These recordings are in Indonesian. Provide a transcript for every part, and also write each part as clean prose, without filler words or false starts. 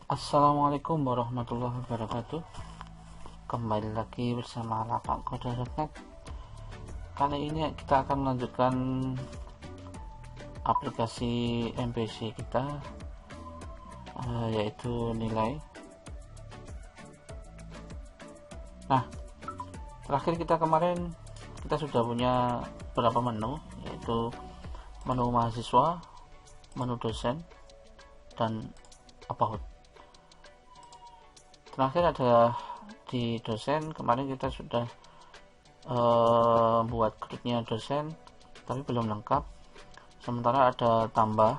Assalamualaikum warahmatullahi wabarakatuh. Kembali lagi bersama lapakcode.net. Kali ini kita akan melanjutkan aplikasi MPC kita, yaitu nilai. Nah, terakhir kemarin kita sudah punya beberapa menu, yaitu menu mahasiswa, menu dosen, dan about. Terakhir ada di dosen. Kemarin kita sudah buat grupnya dosen, tapi belum lengkap. Sementara ada tambah,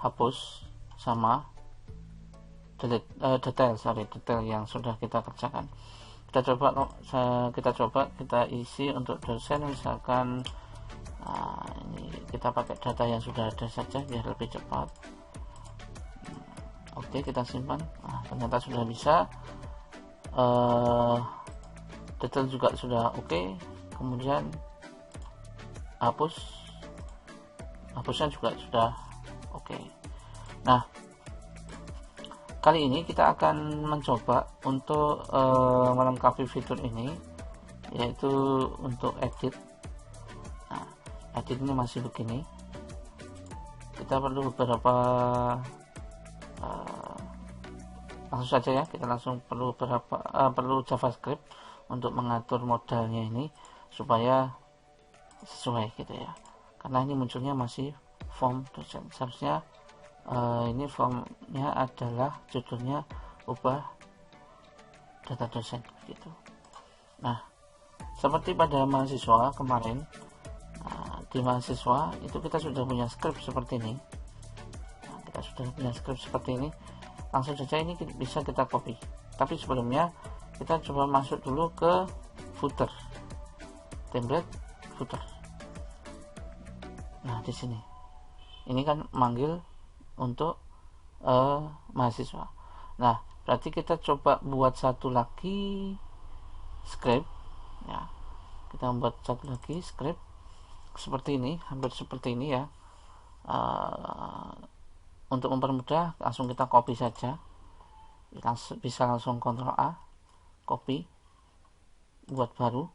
hapus, sama detail yang sudah kita kerjakan. Kita isi untuk dosen. Misalkan ini kita pakai data yang sudah ada saja biar lebih cepat. Oke, kita simpan. Ternyata sudah bisa. Detail juga sudah oke. Kemudian hapusnya juga sudah oke. Nah, kali ini kita akan mencoba untuk melengkapi fitur ini, yaitu untuk edit. Nah, edit ini masih begini. Kita perlu beberapa langsung saja ya, kita langsung perlu JavaScript untuk mengatur modalnya ini supaya sesuai gitu ya, karena ini munculnya masih form dosen. Seharusnya ini formnya adalah judulnya ubah data dosen gitu. Nah, seperti pada mahasiswa kemarin, di mahasiswa itu kita sudah punya script seperti ini. Langsung saja ini bisa kita copy, tapi sebelumnya kita coba masuk dulu ke footer, template footer. Nah, di sini ini kan manggil untuk mahasiswa. Nah, berarti kita coba buat satu lagi script ya. Kita membuat satu lagi script seperti ini, hampir seperti ini ya. Untuk mempermudah, langsung kita copy saja. Bisa langsung Ctrl A, copy, buat baru.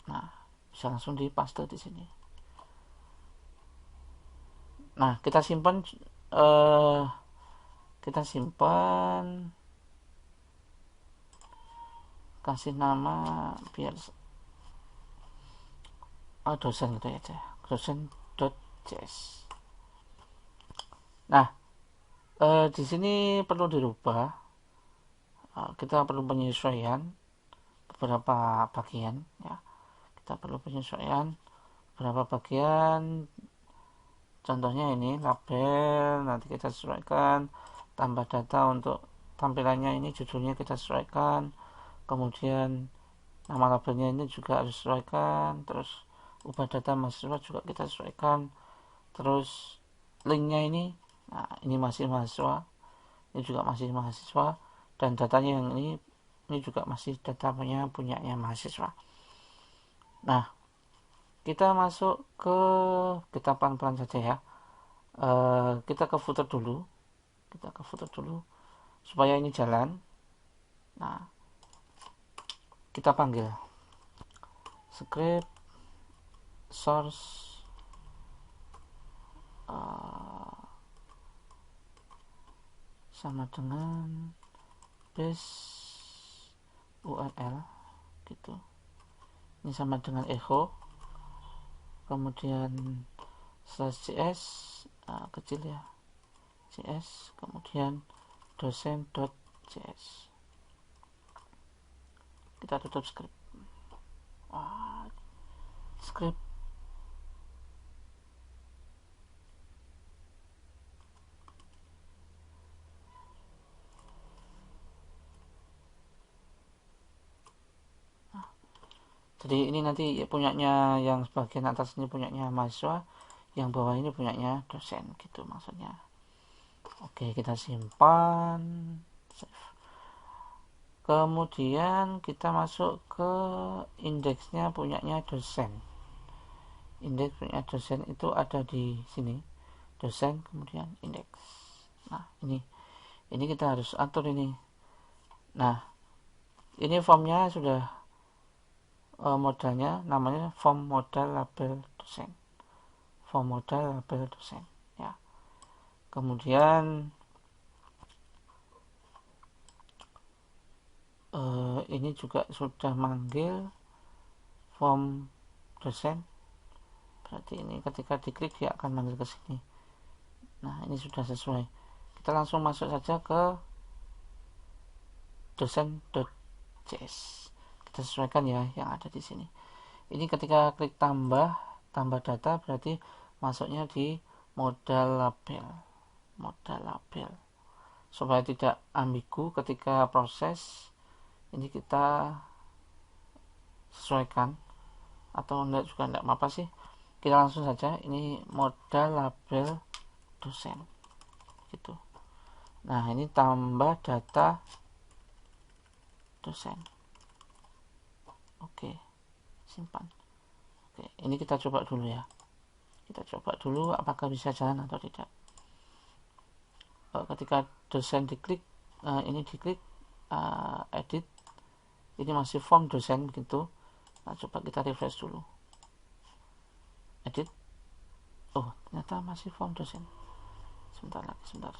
Nah, bisa langsung dipaste di sini. Nah, kita simpan, kasih nama biar dosen gitu aja, dosen.js. Nah, di sini perlu dirubah. Kita perlu penyesuaian beberapa bagian ya. Contohnya ini label, nanti kita sesuaikan. Tambah data untuk tampilannya, ini judulnya kita sesuaikan. Kemudian nama labelnya ini juga harus sesuaikan. Terus ubah data mahasiswa juga kita sesuaikan. Terus linknya ini, nah ini masih mahasiswa, ini juga masih mahasiswa, dan datanya yang ini juga masih data punyanya mahasiswa. Nah, kita masuk kita pelan-pelan saja ya. Kita ke footer dulu supaya ini jalan. Nah, kita panggil script source sama dengan base URL gitu. Ini sama dengan echo, kemudian /cs kecil ya, cs, kemudian dosen.js. Kita tutup script. Script jadi ini nanti punyanya, yang bagian atas ini punyanya mahasiswa, yang bawah ini punyanya dosen gitu maksudnya. Oke, kita simpan, save. Kemudian kita masuk ke indeksnya punyanya dosen. Indeks punya dosen itu ada di sini, dosen, kemudian indeks. Nah, ini kita harus atur ini. Nah, ini formnya sudah modalnya namanya form modal label dosen. Form modal label dosen ya. Kemudian ini juga sudah manggil form dosen. Berarti ini ketika diklik dia akan manggil ke sini. Nah, ini sudah sesuai. Kita langsung masuk saja ke dosen.js. Kita sesuaikan ya yang ada di sini. Ini ketika klik tambah data berarti masuknya di modal label. Supaya tidak ambigu ketika proses, ini kita sesuaikan atau enggak juga enggak apa sih. Kita langsung saja ini modal label dosen gitu. Nah, ini tambah data dosen. Oke, simpan. Oke, ini kita coba dulu ya. Kita coba dulu apakah bisa jalan atau tidak. Ketika dosen diklik, ini diklik edit, ini masih form dosen gitu. Nah, coba kita refresh dulu. Edit. Oh, ternyata masih form dosen. Sebentar lagi, sebentar.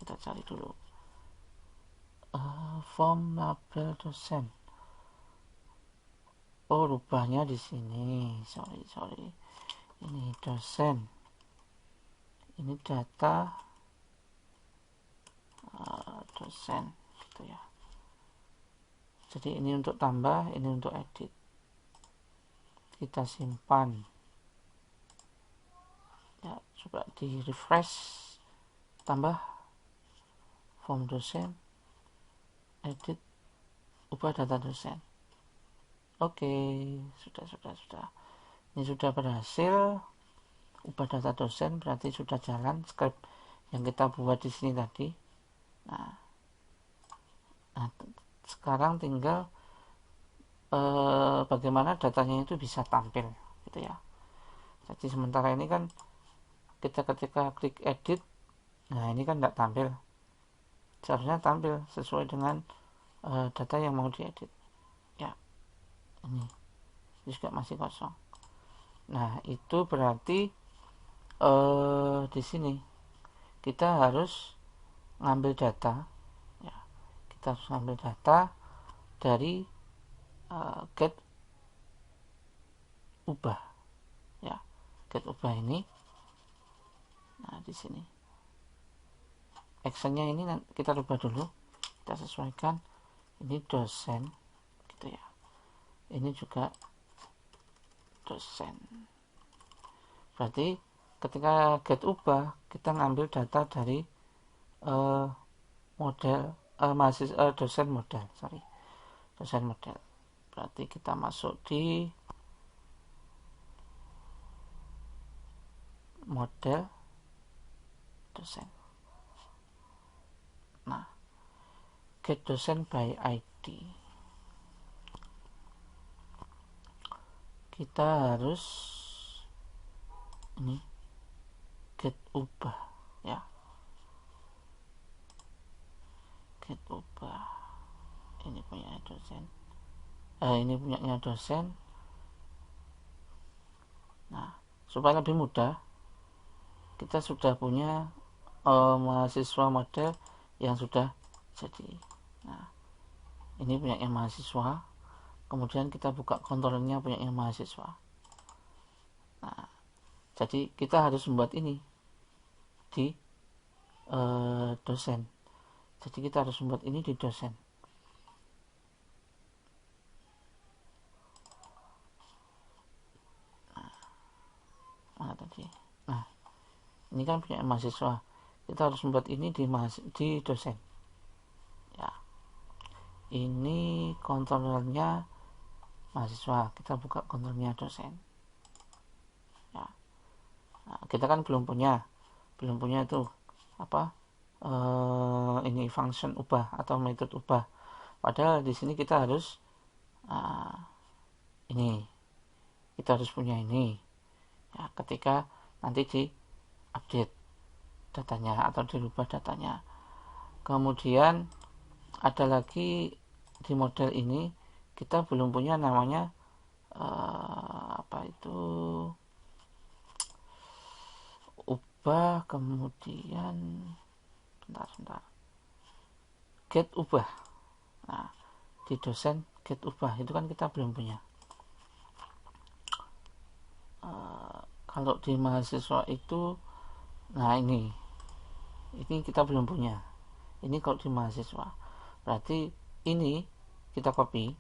Kita cari dulu. Form label dosen. Oh, rubahnya di sini. Sorry. Ini dosen. Ini data dosen gitu ya. Jadi ini untuk tambah, ini untuk edit. Kita simpan. Ya, coba di refresh. Tambah form dosen, edit, ubah data dosen. Oke, sudah. Ini sudah berhasil. Ubah data dosen berarti sudah jalan script yang kita buat di sini tadi. Nah sekarang tinggal bagaimana datanya itu bisa tampil gitu ya. Jadi sementara ini kan kita ketika klik edit, nah ini kan tidak tampil. Seharusnya tampil sesuai dengan data yang mau diedit. Ya, ini juga masih kosong. Nah, itu berarti di sini kita harus ngambil data. Ya, kita harus ngambil data dari get ubah. Ya, get ubah ini. Nah, di sini actionnya ini kita rubah dulu, kita sesuaikan. Ini dosen gitu ya, ini juga dosen. Berarti ketika get ubah kita ngambil data dari model dosen model. Berarti kita masuk di model dosen. Nah, get dosen by ID. Kita harus ini get ubah ya. Get ubah. Ini punya dosen. Ini punyanya dosen. Nah, supaya lebih mudah, kita sudah punya mahasiswa model yang sudah jadi. Nah, ini punyanya mahasiswa. Kemudian kita buka kontrolnya punyanya mahasiswa. Nah, jadi kita harus membuat ini di dosen. Jadi kita harus membuat ini di dosen. Mana tadi? Nah, ini kan punya mahasiswa. Kita harus membuat ini di dosen. Ya, ini kontrolernya mahasiswa. Kita buka kontrolnya dosen. Ya, nah, kita kan belum punya itu apa? Ini function ubah atau metode ubah. Padahal di sini kita harus ini. Kita harus punya ini. ya, ketika nanti di update datanya atau dirubah datanya. Kemudian ada lagi di model ini kita belum punya namanya apa itu, ubah, kemudian bentar get ubah. Nah, di dosen get ubah itu kan kita belum punya. Kalau di mahasiswa itu, nah ini kita belum punya. Ini kalau di mahasiswa, berarti ini kita copy,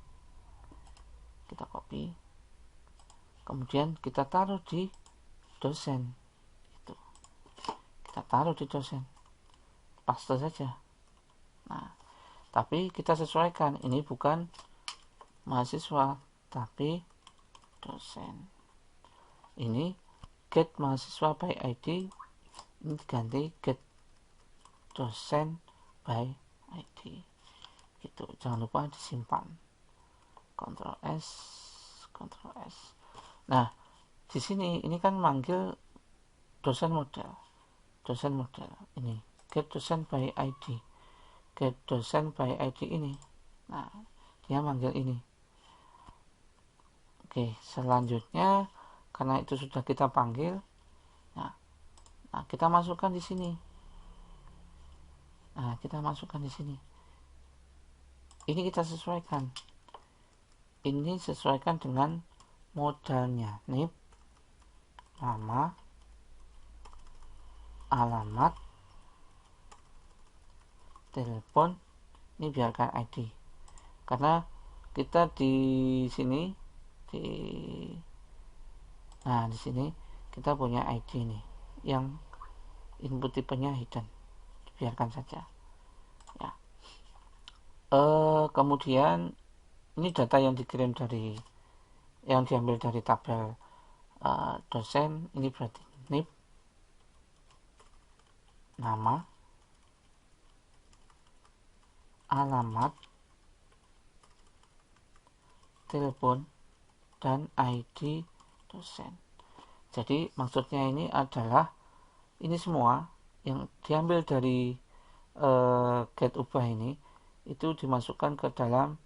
kemudian kita taruh di dosen. Itu kita taruh di dosen, paste saja. Nah, tapi kita sesuaikan, ini bukan mahasiswa tapi dosen. Ini get mahasiswa by ID, ini diganti get dosen by ID. Gitu, jangan lupa disimpan. Ctrl S, Ctrl S. Nah, di sini ini kan manggil dosen model. Ini get dosen by ID. Get dosen by ID ini. Nah, dia manggil ini. Oke, selanjutnya karena itu sudah kita panggil, nah kita masukkan di sini. Ini kita sesuaikan. Ini sesuaikan dengan modalnya. NIP, nama, alamat, telepon. Ini biarkan ID. Karena kita di sini di sini kita punya ID nih yang input tipenya hidden, biarkan saja ya. Kemudian ini data yang diambil dari tabel dosen. Ini berarti NIP, nama, alamat, telepon, dan ID dosen. Jadi maksudnya ini adalah ini semua yang diambil dari get ubah ini itu dimasukkan ke dalam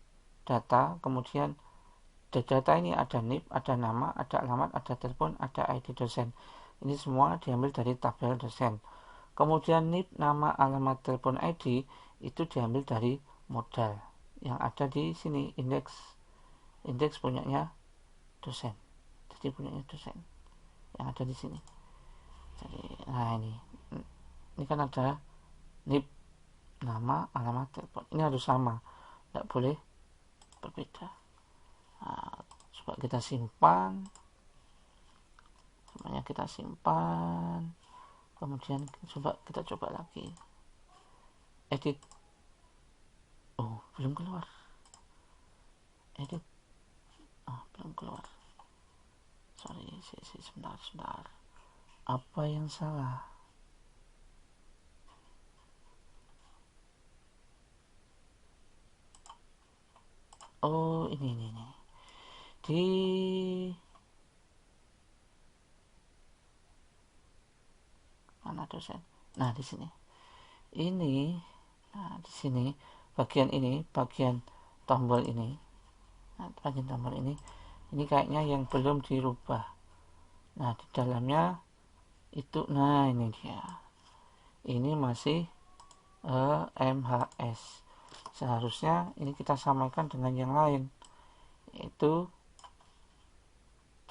data. Kemudian di data ini ada NIP, ada nama, ada alamat, ada telepon, ada ID dosen. Ini semua diambil dari tabel dosen. Kemudian NIP, nama, alamat, telepon, ID itu diambil dari modal yang ada di sini, indeks punyanya dosen. Jadi punyanya dosen yang ada di sini. Jadi, nah ini kan ada NIP, nama, alamat, telepon. Ini harus sama, tidak boleh berbeda. Nah, coba kita simpan. Semuanya kita simpan. Kemudian kita coba lagi. Edit. Oh, belum keluar. Edit. Oh, belum keluar. Sorry, sebentar. Apa yang salah? Oh, ini. Di mana dosen? Nah, di sini. Di sini bagian tombol ini. Nah, bagian tombol ini kayaknya yang belum dirubah. Nah, di dalamnya itu, nah ini dia. Ini masih MHS. Seharusnya ini kita samakan dengan yang lain, yaitu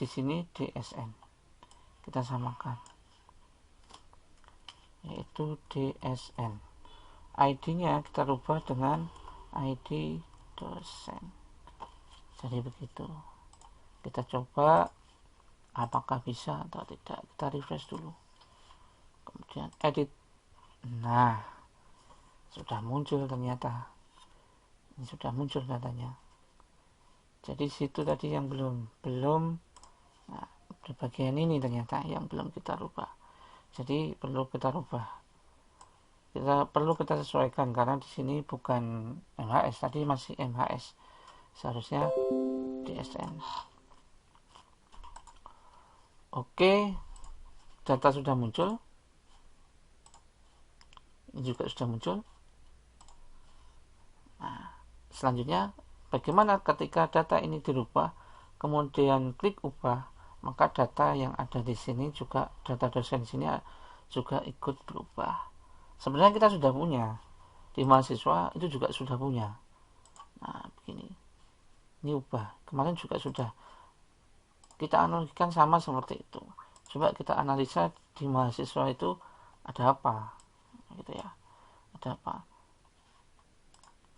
di sini DSN. Kita samakan, yaitu DSN. ID-nya kita rubah dengan ID dosen. Jadi begitu. Kita coba apakah bisa atau tidak. Kita refresh dulu. Kemudian edit. Nah, sudah muncul ternyata. Ini sudah muncul datanya. Jadi situ tadi yang belum. Nah, di bagian ini ternyata yang belum kita rubah. Jadi perlu kita rubah. Perlu kita sesuaikan karena di sini bukan MHS, tadi masih MHS. Seharusnya DSN. Oke, data sudah muncul. Ini juga sudah muncul. Nah, selanjutnya bagaimana ketika data ini dirubah, kemudian klik ubah, maka data yang ada di sini juga, data dosen di sini juga ikut berubah. Sebenarnya kita sudah punya di mahasiswa, itu juga sudah punya. Nah, begini. Ini ubah. Kemarin juga sudah kita analogikan sama seperti itu. Coba kita analisa di mahasiswa itu ada apa, gitu ya. Ada apa?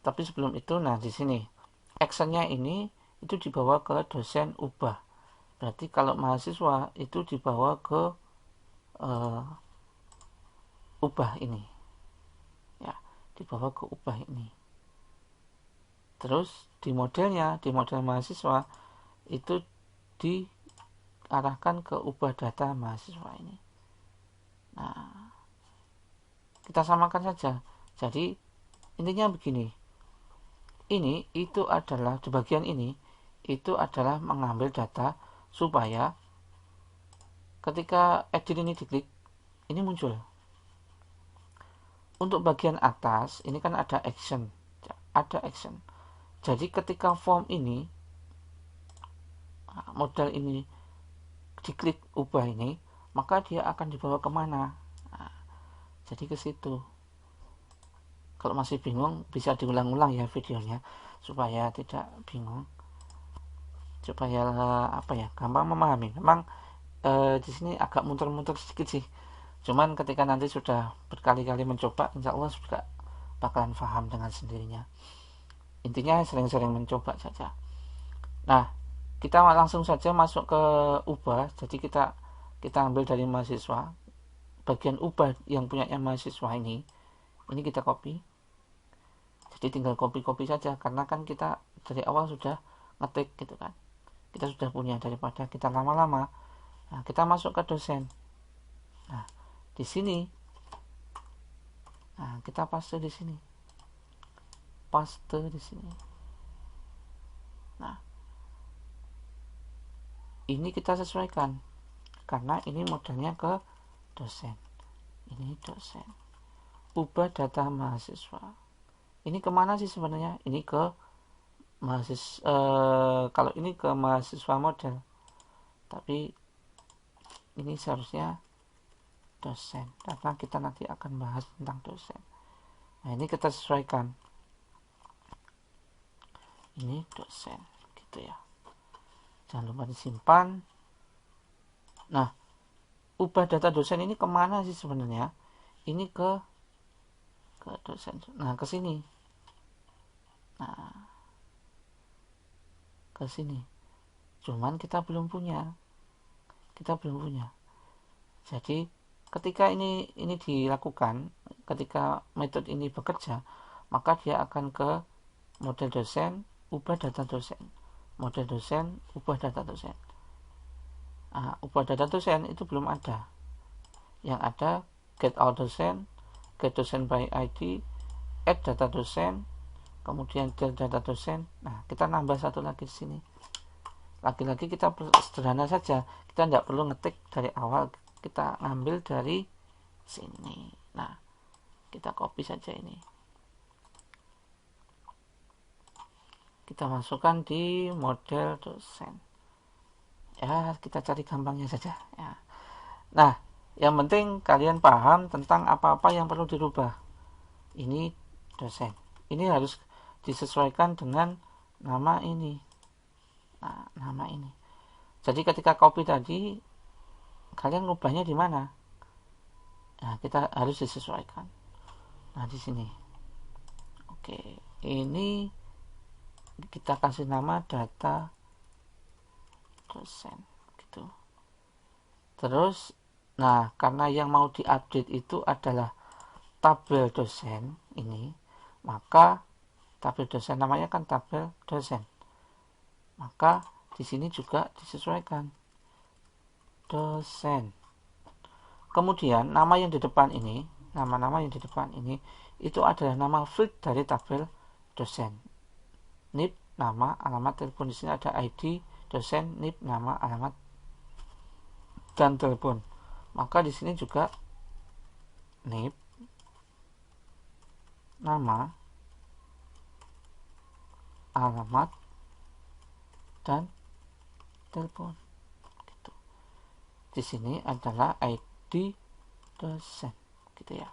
Tapi sebelum itu, nah di sini actionnya ini itu dibawa ke dosen ubah. Berarti kalau mahasiswa itu dibawa ke ubah ini, ya, dibawa ke ubah ini. Terus di modelnya, di model mahasiswa itu diarahkan ke ubah data mahasiswa ini. Nah, kita samakan saja. Jadi intinya begini. Ini itu adalah di bagian ini itu adalah mengambil data supaya ketika edit ini diklik ini muncul. Untuk bagian atas ini kan ada action. Jadi ketika form ini model ini diklik ubah ini, maka dia akan dibawa kemana? Nah, jadi ke situ. Kalau masih bingung bisa diulang-ulang ya videonya supaya tidak bingung, supaya gampang memahami. Memang di sini agak muter-muter sedikit sih, cuman ketika nanti sudah berkali-kali mencoba, insya Allah juga bakalan paham dengan sendirinya. Intinya sering-sering mencoba saja. Nah, kita langsung saja masuk ke ubah. Jadi kita ambil dari mahasiswa, bagian ubah yang punyanya mahasiswa ini kita copy. Jadi tinggal copy saja, karena kan kita dari awal sudah ngetik gitu kan, kita sudah punya, daripada kita lama-lama. Nah, kita masuk ke dosen. Nah, di sini kita paste di sini, Nah, ini kita sesuaikan karena ini modelnya ke dosen. Ini dosen, ubah data mahasiswa. Ini kemana sih sebenarnya? Ini ke mahasiswa. Kalau ini ke mahasiswa model, tapi ini seharusnya dosen, karena kita nanti akan bahas tentang dosen. Nah, ini kita sesuaikan. Ini dosen, gitu ya. Jangan lupa disimpan. Nah, ubah data dosen ini kemana sih sebenarnya? Ini ke dosen. Nah, ke sini. Nah, ke sini. Cuman kita belum punya. Jadi ketika ini dilakukan, ketika metode ini bekerja, maka dia akan ke model dosen, ubah data dosen. Model dosen, ubah data dosen. Ubah data dosen itu belum ada. Yang ada get all dosen, get dosen by ID, add data dosen, kemudian delete data dosen. Nah, kita nambah satu lagi di sini. Lagi-lagi kita sederhana saja, kita tidak perlu ngetik dari awal, kita ngambil dari sini. Nah, kita copy saja ini, kita masukkan di model dosen. Ya, kita cari gampangnya saja ya. Nah, yang penting kalian paham tentang apa-apa yang perlu dirubah. Ini dosen, ini harus disesuaikan dengan nama ini. Nah, nama ini. Jadi ketika copy tadi, kalian ngubahnya di mana? Nah, kita harus disesuaikan. Nah, di sini. Oke, ini kita kasih nama data dosen gitu. Terus, nah, karena yang mau diupdate itu adalah tabel dosen ini, maka tabel dosen namanya kan tabel dosen. Maka di sini juga disesuaikan dosen. Kemudian nama yang di depan ini, nama-nama yang di depan ini itu adalah nama field dari tabel dosen. NIP, nama, alamat telepon. Di sini ada ID dosen, NIP, nama, alamat. dan telepon. Maka di sini juga NIP, nama, alamat, dan telepon. Gitu. Di sini adalah ID dosen, gitu ya.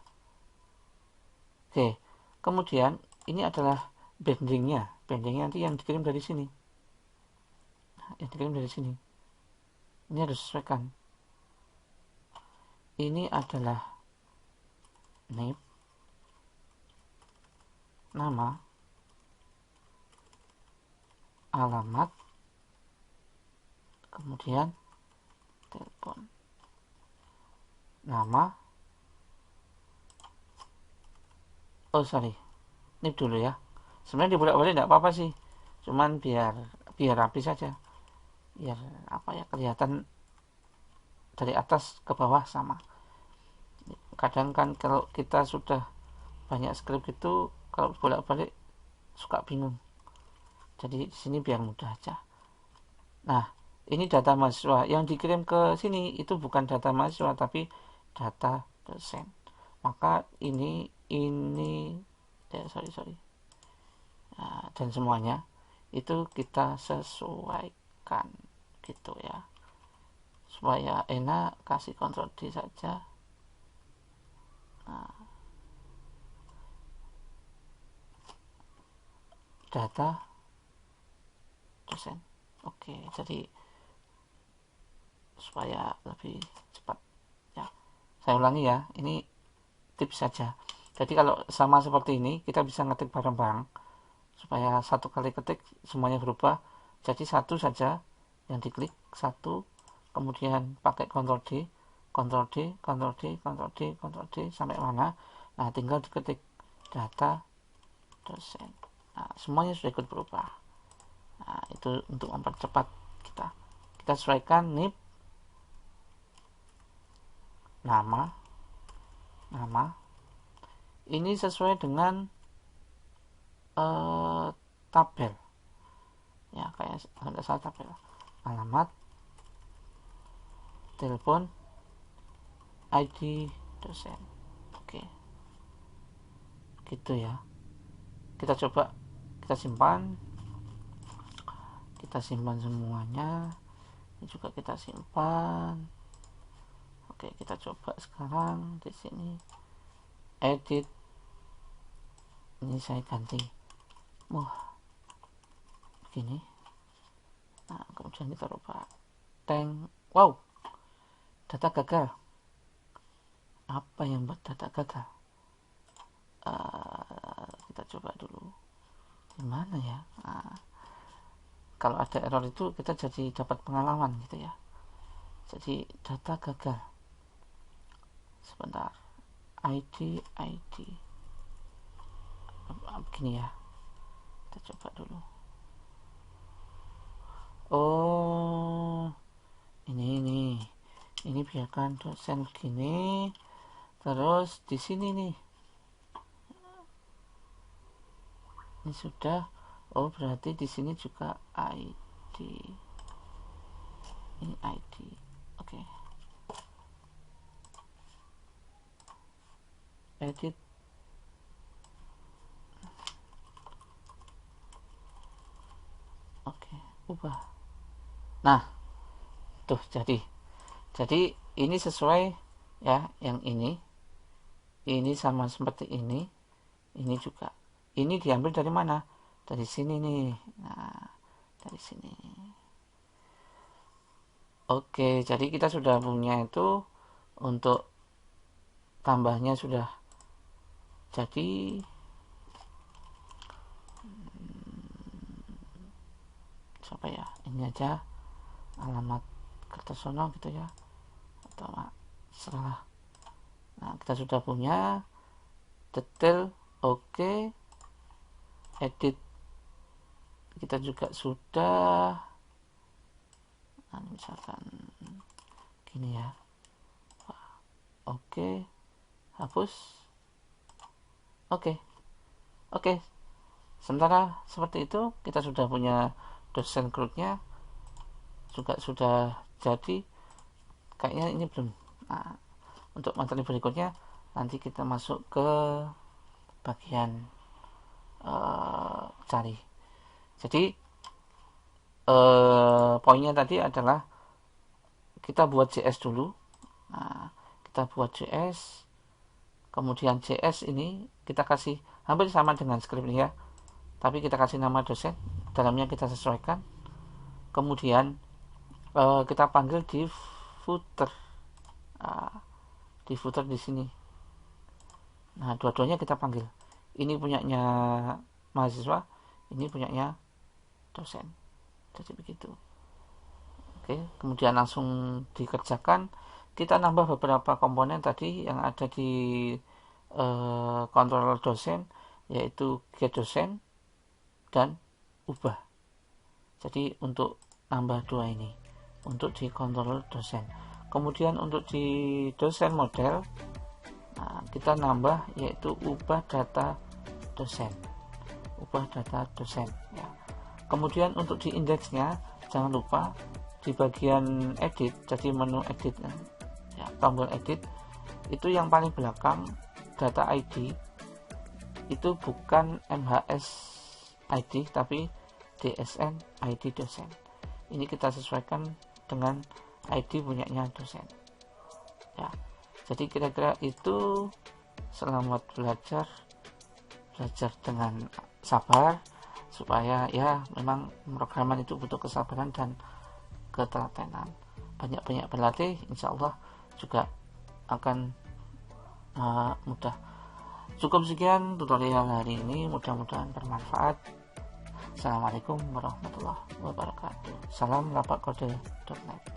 Oke, kemudian ini adalah bandingnya nanti yang dikirim dari sini. Ini harus disesuaikan. Ini adalah NIP, nama, alamat, kemudian telepon. Nama, NIP dulu ya. Sebenarnya dibolak-balik tidak apa-apa sih, cuman biar rapi saja, biar kelihatan dari atas ke bawah sama. Kadang kan kalau kita sudah banyak skrip itu, kalau bolak-balik suka bingung. Jadi di sini biar mudah aja. Nah, ini data mahasiswa yang dikirim ke sini itu bukan data mahasiswa tapi data dosen. Maka ini dan semuanya itu kita sesuaikan gitu ya, supaya enak. Kasih Ctrl D saja. Nah, data dosen. Oke, jadi supaya lebih cepat ya, saya ulangi ya, ini tips saja. Jadi kalau sama seperti ini kita bisa ngetik bareng-bareng supaya satu kali ketik semuanya berubah. Jadi satu saja yang diklik, satu, kemudian pakai Ctrl D, Ctrl D, Ctrl D, Ctrl D, Ctrl D sampai mana. Nah, tinggal diketik data dosen. Nah, semuanya sudah ikut berubah. Nah, itu untuk mempercepat kita sesuaikan NIP, nama ini sesuai dengan tabel ya, kayak ada salah tabel. Alamat, telepon, ID dosen. Oke, gitu ya. Kita coba, kita simpan semuanya. Ini juga kita simpan. Oke, kita coba sekarang di sini edit. Ini saya ganti begini. Nah, kemudian kita rubah tank. Wow, data gagal. Apa yang buat data gagal? Kita coba dulu gimana ya. Kalau ada error itu kita jadi dapat pengalaman gitu ya. Jadi data gagal. Sebentar. ID begini ya, kita coba dulu. Oh, ini biarkan dosen begini. Terus di sini nih, ini sudah. Oh, berarti di sini juga ID. Ini ID. Oke. Edit. Oke, ubah. Nah, tuh jadi ini sesuai ya. Yang ini sama seperti ini juga. Ini diambil dari mana? Dari sini nih. Nah, dari sini. Oke, jadi kita sudah punya itu. Untuk tambahnya sudah jadi. Siapa ya? Ini aja, alamat Kertosono gitu ya, atau salah. Nah, kita sudah punya detail. Oke, edit kita juga sudah. Nah, misalkan gini ya. Oke, hapus. Oke. Sementara seperti itu kita sudah punya dosen grupnya juga sudah jadi. kayaknya ini belum. Nah, untuk materi berikutnya nanti kita masuk ke bagian cari. Jadi poinnya tadi adalah kita buat JS dulu. Nah, kita buat JS, kemudian JS ini kita kasih hampir sama dengan script ini ya, tapi kita kasih nama dosen, dalamnya kita sesuaikan, kemudian kita panggil di footer, di footer di sini. Nah, dua-duanya kita panggil. Ini punyanya mahasiswa, ini punyanya dosen. Jadi begitu. Oke, kemudian langsung dikerjakan. Kita nambah beberapa komponen tadi yang ada di controller dosen, yaitu get dosen dan ubah. Jadi untuk nambah dua ini untuk di controller dosen. Kemudian untuk di dosen model, nah, kita nambah yaitu ubah data dosen. Ubah data dosen ya. Kemudian untuk di indeksnya jangan lupa di bagian edit, jadi menu edit ya, tombol edit itu yang paling belakang data ID itu bukan MHS ID tapi DSN ID dosen. Ini kita sesuaikan dengan ID punyanya dosen ya. Jadi kira-kira itu. Selamat belajar dengan sabar, supaya ya memang pemrograman itu butuh kesabaran dan ketelatenan. Banyak-banyak berlatih, insya Allah juga akan mudah. Cukup sekian tutorial hari ini, mudah-mudahan bermanfaat. Assalamualaikum warahmatullahi wabarakatuh. Salam lapakode.net.